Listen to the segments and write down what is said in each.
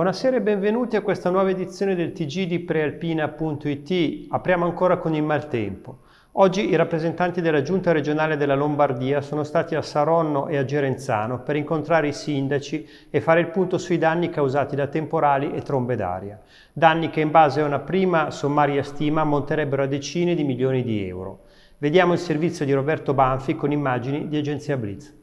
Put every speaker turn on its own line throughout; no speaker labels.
Buonasera e benvenuti a questa nuova edizione del TG di Prealpina.it. Apriamo ancora con il maltempo. Oggi i rappresentanti della Giunta regionale della Lombardia sono stati a Saronno e a Gerenzano per incontrare i sindaci e fare il punto sui danni causati da temporali e trombe d'aria. Danni che in base a una prima sommaria stima ammonterebbero a decine di milioni di euro. Vediamo il servizio di Roberto Banfi con immagini di Agenzia Blitz.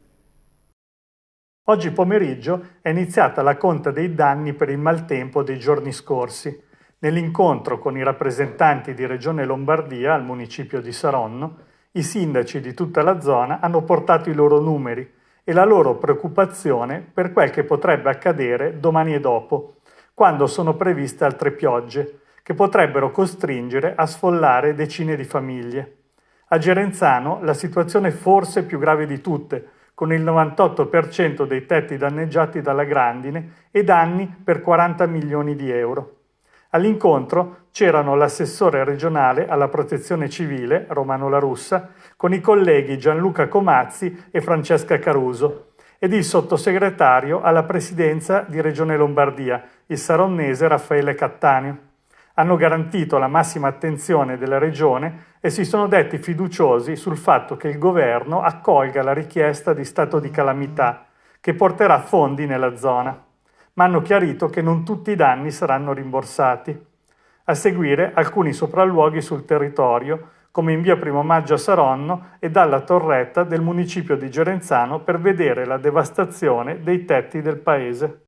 Oggi pomeriggio è iniziata la conta dei danni per il maltempo dei giorni scorsi. Nell'incontro con i rappresentanti di Regione Lombardia al municipio di Saronno, i sindaci di tutta la zona hanno portato i loro numeri e la loro preoccupazione per quel che potrebbe accadere domani e dopo, quando sono previste altre piogge, che potrebbero costringere a sfollare decine di famiglie. A Gerenzano la situazione è forse più grave di tutte, con il 98% dei tetti danneggiati dalla grandine e danni per 40 milioni di euro. All'incontro c'erano l'assessore regionale alla protezione civile, Romano La Russa, con i colleghi Gianluca Comazzi e Francesca Caruso, ed il sottosegretario alla presidenza di Regione Lombardia, il saronnese Raffaele Cattaneo. Hanno garantito la massima attenzione della Regione e si sono detti fiduciosi sul fatto che il governo accolga la richiesta di stato di calamità, che porterà fondi nella zona, ma hanno chiarito che non tutti i danni saranno rimborsati. A seguire alcuni sopralluoghi sul territorio, come in via Primo Maggio a Saronno e dalla Torretta del municipio di Gerenzano per vedere la devastazione dei tetti del paese.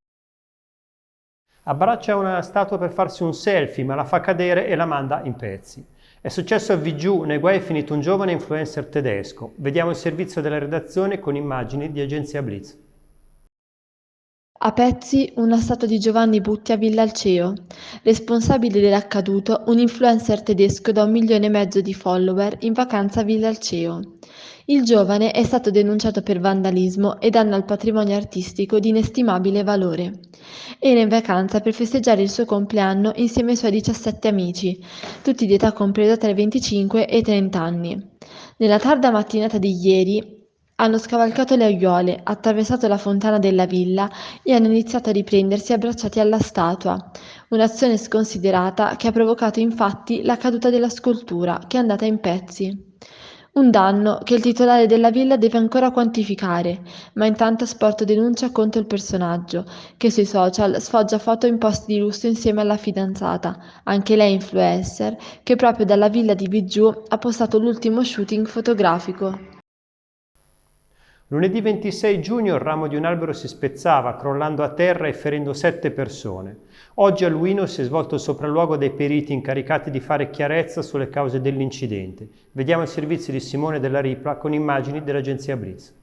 Abbraccia una statua per farsi un selfie, ma la fa cadere e la manda in pezzi. È successo a Vigiù, nei guai è finito un giovane influencer tedesco. Vediamo il servizio della redazione con immagini di Agenzia Blitz.
A pezzi una statua di Giovanni Butti a Villalceo. Responsabile dell'accaduto, un influencer tedesco da 1,5 milioni di follower in vacanza a Villalceo. Il giovane è stato denunciato per vandalismo e danno al patrimonio artistico di inestimabile valore. Era in vacanza per festeggiare il suo compleanno insieme ai suoi 17 amici, tutti di età compresa tra i 25 e i 30 anni. Nella tarda mattinata di ieri hanno scavalcato le aiuole, attraversato la fontana della villa e hanno iniziato a riprendersi abbracciati alla statua, un'azione sconsiderata che ha provocato infatti la caduta della scultura, che è andata in pezzi. Un danno che il titolare della villa deve ancora quantificare, ma intanto ha sporto denuncia contro il personaggio, che sui social sfoggia foto in posti di lusso insieme alla fidanzata, anche lei influencer, che proprio dalla villa di Vigiù ha postato l'ultimo shooting fotografico.
Lunedì 26 giugno il ramo di un albero si spezzava, crollando a terra e ferendo 7 persone. Oggi a Luino si è svolto il sopralluogo dei periti incaricati di fare chiarezza sulle cause dell'incidente. Vediamo il servizio di Simone Della Ripla con immagini dell'agenzia Blitz.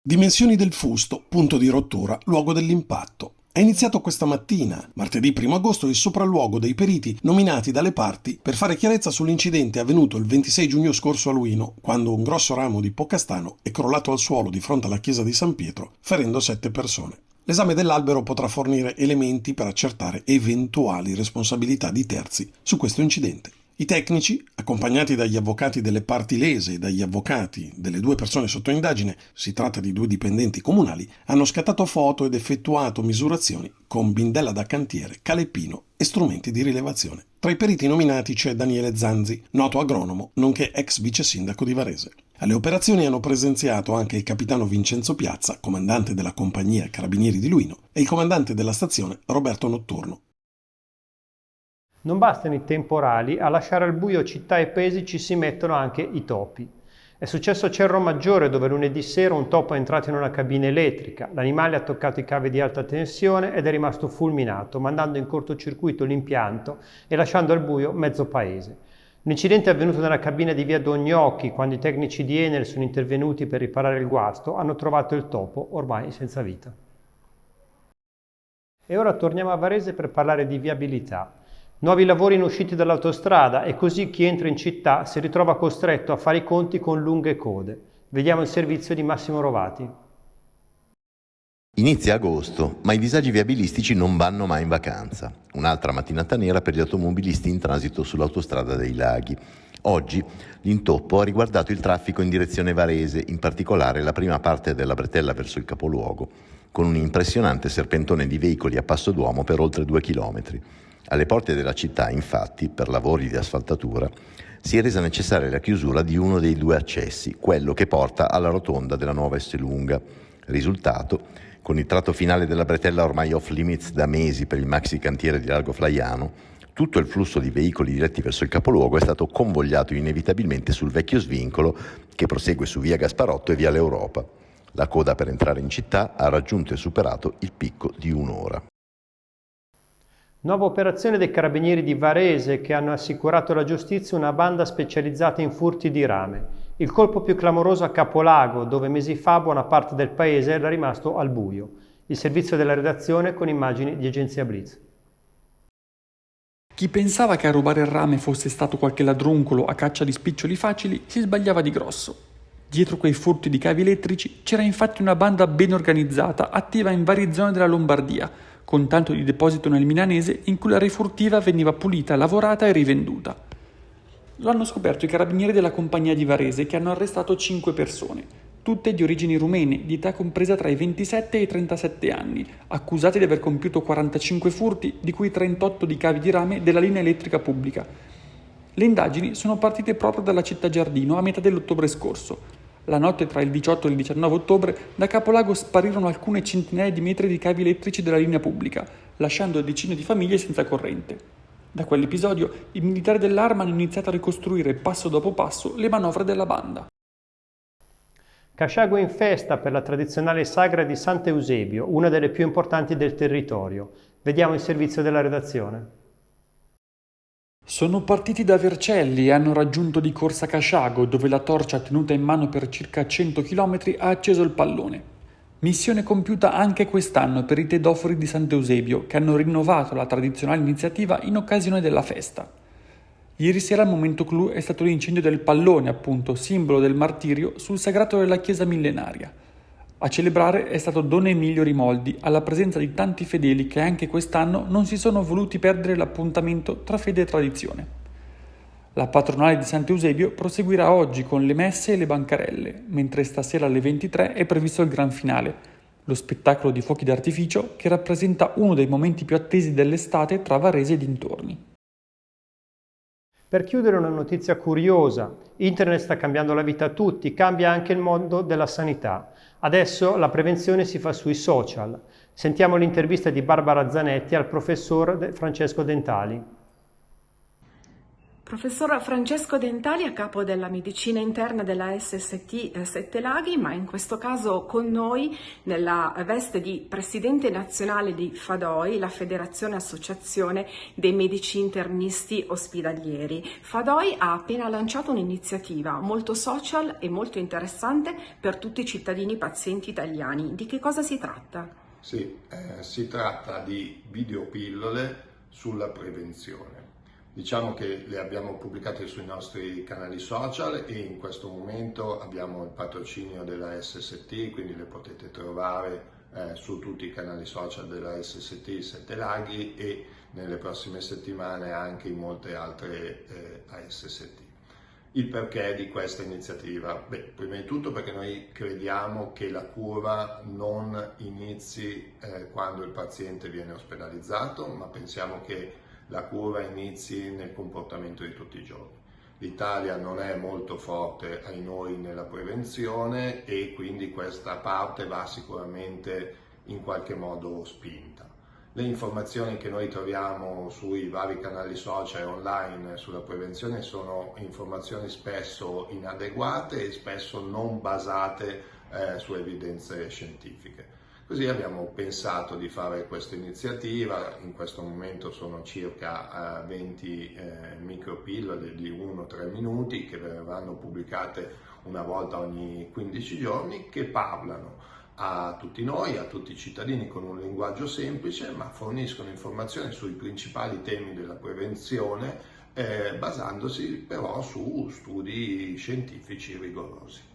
Dimensioni del fusto, punto di rottura, luogo dell'impatto. È iniziato questa mattina, martedì 1 agosto, il sopralluogo dei periti nominati dalle parti per fare chiarezza sull'incidente avvenuto il 26 giugno scorso a Luino, quando un grosso ramo di Pocastano è crollato al suolo di fronte alla chiesa di San Pietro, ferendo 7 persone. L'esame dell'albero potrà fornire elementi per accertare eventuali responsabilità di terzi su questo incidente. I tecnici, accompagnati dagli avvocati delle parti lese e dagli avvocati delle 2 persone sotto indagine, si tratta di 2 dipendenti comunali, hanno scattato foto ed effettuato misurazioni con bindella da cantiere, calepino e strumenti di rilevazione. Tra i periti nominati c'è Daniele Zanzi, noto agronomo, nonché ex vice sindaco di Varese. Alle operazioni hanno presenziato anche il capitano Vincenzo Piazza, comandante della compagnia Carabinieri di Luino, e il comandante della stazione Roberto Notturno.
Non bastano i temporali, a lasciare al buio città e paesi ci si mettono anche i topi. È successo a Cerro Maggiore dove lunedì sera un topo è entrato in una cabina elettrica, l'animale ha toccato i cavi di alta tensione ed è rimasto fulminato, mandando in cortocircuito l'impianto e lasciando al buio mezzo paese. L'incidente è avvenuto nella cabina di via Dognocchi, quando i tecnici di Enel sono intervenuti per riparare il guasto, hanno trovato il topo ormai senza vita. E ora torniamo a Varese per parlare di viabilità. Nuovi lavori in uscita dall'autostrada e così chi entra in città si ritrova costretto a fare i conti con lunghe code. Vediamo il servizio di Massimo Rovati.
Inizia agosto, ma i disagi viabilistici non vanno mai in vacanza. Un'altra mattinata nera per gli automobilisti in transito sull'autostrada dei Laghi. Oggi l'intoppo ha riguardato il traffico in direzione Varese, in particolare la prima parte della bretella verso il capoluogo. con un impressionante serpentone di veicoli a passo d'uomo per oltre 2 chilometri. Alle porte della città, infatti, per lavori di asfaltatura, si è resa necessaria la chiusura di uno dei 2 accessi, quello che porta alla rotonda della nuova Esselunga. Risultato, con il tratto finale della bretella ormai off limits da mesi per il maxi cantiere di Largo Flaiano, tutto il flusso di veicoli diretti verso il capoluogo è stato convogliato inevitabilmente sul vecchio svincolo che prosegue su via Gasparotto e via l'Europa. La coda per entrare in città ha raggiunto e superato il picco di 1 ora.
Nuova operazione dei carabinieri di Varese che hanno assicurato alla giustizia una banda specializzata in furti di rame. Il colpo più clamoroso a Capolago, dove mesi fa buona parte del paese era rimasto al buio. Il servizio della redazione con immagini di agenzia Blitz.
Chi pensava che a rubare il rame fosse stato qualche ladruncolo a caccia di spiccioli facili si sbagliava di grosso. Dietro quei furti di cavi elettrici c'era infatti una banda ben organizzata, attiva in varie zone della Lombardia, con tanto di deposito nel milanese in cui la refurtiva veniva pulita, lavorata e rivenduta. L'hanno scoperto i carabinieri della compagnia di Varese che hanno arrestato 5 persone, tutte di origini rumene, di età compresa tra i 27 e i 37 anni, accusate di aver compiuto 45 furti, di cui 38 di cavi di rame della linea elettrica pubblica. Le indagini sono partite proprio dalla città Giardino a metà dell'ottobre scorso. La notte tra il 18 e il 19 ottobre da Capolago sparirono alcune centinaia di metri di cavi elettrici della linea pubblica, lasciando decine di famiglie senza corrente. Da quell'episodio i militari dell'Arma hanno iniziato a ricostruire passo dopo passo le manovre della banda.
Casciago in festa per la tradizionale sagra di Sant'Eusebio, una delle più importanti del territorio. Vediamo il servizio della redazione.
Sono partiti da Vercelli e hanno raggiunto di corsa Casciago, dove la torcia tenuta in mano per circa 100 km ha acceso il pallone. Missione compiuta anche quest'anno per i tedofori di Sant'Eusebio, che hanno rinnovato la tradizionale iniziativa in occasione della festa. Ieri sera il momento clou è stato l'incendio del pallone, appunto, simbolo del martirio, sul sagrato della chiesa millenaria. A celebrare è stato Don Emilio Rimoldi, alla presenza di tanti fedeli che anche quest'anno non si sono voluti perdere l'appuntamento tra fede e tradizione. La patronale di Sant'Eusebio proseguirà oggi con le messe e le bancarelle, mentre stasera alle 23 è previsto il gran finale, lo spettacolo di fuochi d'artificio che rappresenta uno dei momenti più attesi dell'estate tra Varese e dintorni.
Per chiudere una notizia curiosa, Internet sta cambiando la vita a tutti, cambia anche il mondo della sanità. Adesso la prevenzione si fa sui social. Sentiamo l'intervista di Barbara Zanetti al professor Francesco Dentali.
Professor Francesco Dentali a capo della medicina interna della SST Sette Laghi, ma in questo caso con noi nella veste di presidente nazionale di FADOI, la Federazione Associazione dei Medici Internisti Ospedalieri. FADOI ha appena lanciato un'iniziativa molto social e molto interessante per tutti i cittadini pazienti italiani. Di che cosa si tratta?
Sì, si tratta di videopillole sulla prevenzione. Diciamo che le abbiamo pubblicate sui nostri canali social e in questo momento abbiamo il patrocinio della SST, quindi le potete trovare su tutti i canali social della SST Sette Laghi e nelle prossime settimane anche in molte altre ASST. Il perché di questa iniziativa? Beh, prima di tutto perché noi crediamo che la cura non inizi quando il paziente viene ospedalizzato, ma pensiamo che la cura inizi nel comportamento di tutti i giorni. L'Italia non è molto forte, ai noi, nella prevenzione e quindi questa parte va sicuramente in qualche modo spinta. Le informazioni che noi troviamo sui vari canali social e online sulla prevenzione sono informazioni spesso inadeguate e spesso non basate su evidenze scientifiche. Così abbiamo pensato di fare questa iniziativa, in questo momento sono circa 20 micropillole di 1-3 minuti che verranno pubblicate una volta ogni 15 giorni che parlano a tutti noi, a tutti i cittadini con un linguaggio semplice, ma forniscono informazioni sui principali temi della prevenzione basandosi però su studi scientifici rigorosi.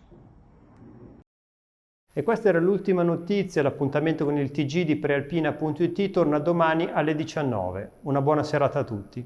E questa era l'ultima notizia, l'appuntamento con il TG di Prealpina.it torna domani alle 19. Una buona serata a tutti.